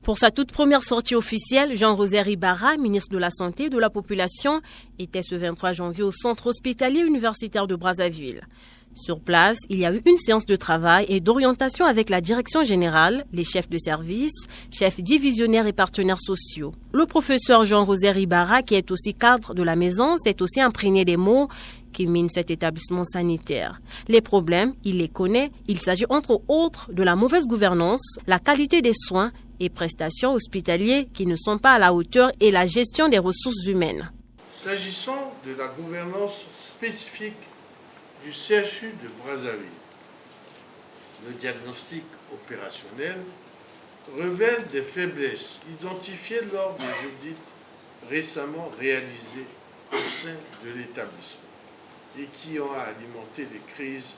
Pour sa toute première sortie officielle, Jean-Rosaire Ibarra, ministre de la Santé et de la Population, était ce 23 janvier au centre hospitalier universitaire de Brazzaville. Sur place, il y a eu une séance de travail et d'orientation avec la direction générale, les chefs de service, chefs divisionnaires et partenaires sociaux. Le professeur Jean-Rosaire Ibarra, qui est aussi cadre de la maison, s'est aussi imprégné des mots qui minent cet établissement sanitaire. Les problèmes, il les connaît. Il s'agit entre autres de la mauvaise gouvernance, la qualité des soins et prestations hospitalières qui ne sont pas à la hauteur et la gestion des ressources humaines. S'agissant de la gouvernance spécifique du CHU de Brazzaville, le diagnostic opérationnel révèle des faiblesses identifiées lors des audits récemment réalisés au sein de l'établissement et qui ont alimenté les crises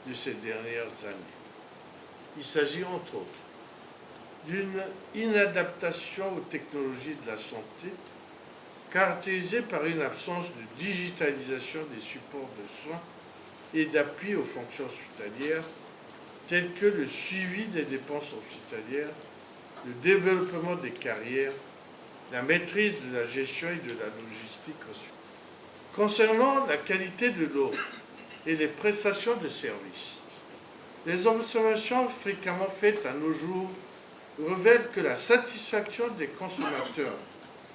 de ces dernières années. Il s'agit entre autres d'une inadaptation aux technologies de la santé caractérisée par une absence de digitalisation des supports de soins et d'appui aux fonctions hospitalières telles que le suivi des dépenses hospitalières, le développement des carrières, la maîtrise de la gestion et de la logistique hospitalière. Concernant la qualité de l'eau et les prestations de services, les observations fréquemment faites à nos jours révèlent que la satisfaction des consommateurs,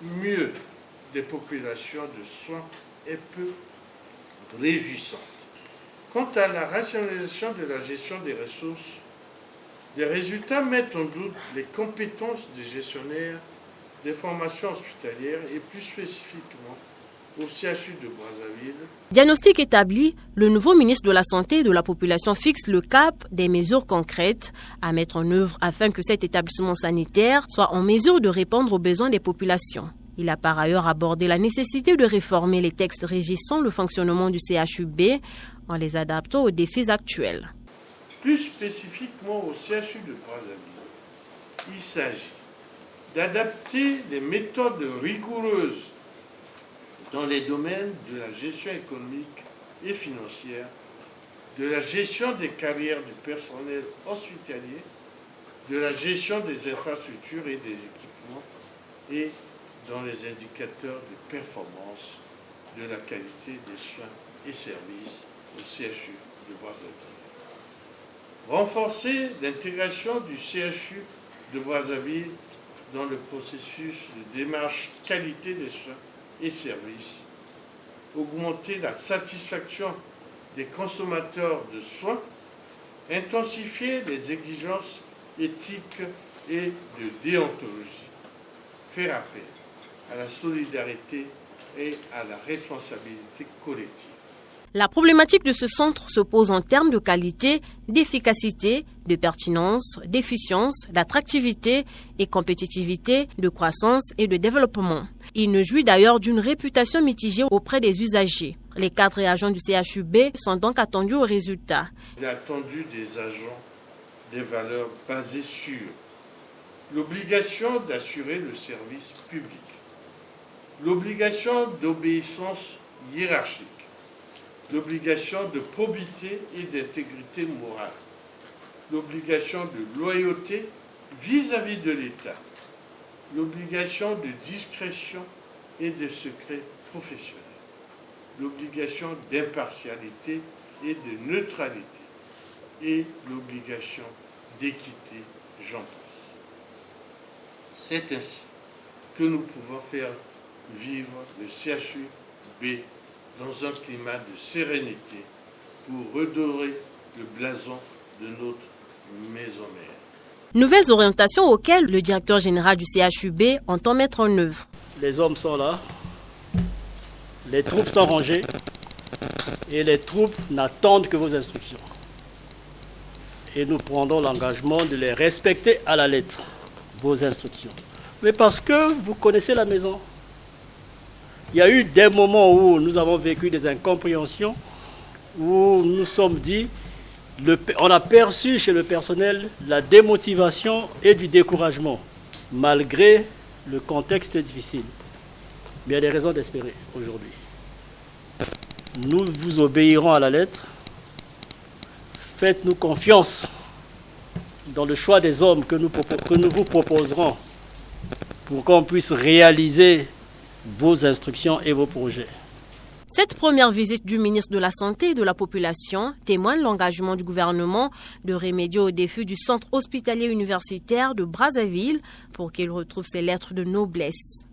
mieux des populations de soins, est peu réjouissante. Quant à la rationalisation de la gestion des ressources, les résultats mettent en doute les compétences des gestionnaires des formations hospitalières et plus spécifiquement au CHU de Brazzaville. Diagnostic établi, le nouveau ministre de la Santé et de la Population fixe le cap des mesures concrètes à mettre en œuvre afin que cet établissement sanitaire soit en mesure de répondre aux besoins des populations. Il a par ailleurs abordé la nécessité de réformer les textes régissant le fonctionnement du CHUB en les adaptant aux défis actuels. Plus spécifiquement au CHU de Brazzaville, il s'agit d'adapter les méthodes rigoureuses dans les domaines de la gestion économique et financière, de la gestion des carrières du personnel hospitalier, de la gestion des infrastructures et des équipements et dans les indicateurs de performance de la qualité des soins et services au CHU de Brazzaville. Renforcer l'intégration du CHU de Brazzaville dans le processus de démarche qualité des soins et services, augmenter la satisfaction des consommateurs de soins, intensifier les exigences éthiques et de déontologie, faire appel à la solidarité et à la responsabilité collective. La problématique de ce centre se pose en termes de qualité, d'efficacité, de pertinence, d'efficience, d'attractivité et compétitivité, de croissance et de développement. Il ne jouit d'ailleurs d'une réputation mitigée auprès des usagers. Les cadres et agents du CHUB sont donc attendus aux résultats. Il est attendu des agents des valeurs basées sur l'obligation d'assurer le service public, l'obligation d'obéissance hiérarchique, l'obligation de probité et d'intégrité morale, l'obligation de loyauté vis-à-vis de l'État, l'obligation de discrétion et de secret professionnel, l'obligation d'impartialité et de neutralité et l'obligation d'équité, j'en passe. C'est ainsi que nous pouvons faire vivre le CHUB dans un climat de sérénité pour redorer le blason de notre maison mère. Nouvelles orientations auxquelles le directeur général du CHUB entend mettre en œuvre. Les hommes sont là, les troupes sont rangées et les troupes n'attendent que vos instructions. Et nous prendrons l'engagement de les respecter à la lettre, vos instructions. Mais parce que vous connaissez la maison. Il y a eu des moments où nous avons vécu des incompréhensions, où nous sommes dit, on a perçu chez le personnel la démotivation et du découragement, malgré le contexte difficile. Mais il y a des raisons d'espérer aujourd'hui. Nous vous obéirons à la lettre. Faites-nous confiance dans le choix des hommes que nous vous proposerons pour qu'on puisse réaliser vos instructions et vos projets. Cette première visite du ministre de la Santé et de la Population témoigne l'engagement du gouvernement de remédier aux défis du centre hospitalier universitaire de Brazzaville pour qu'il retrouve ses lettres de noblesse.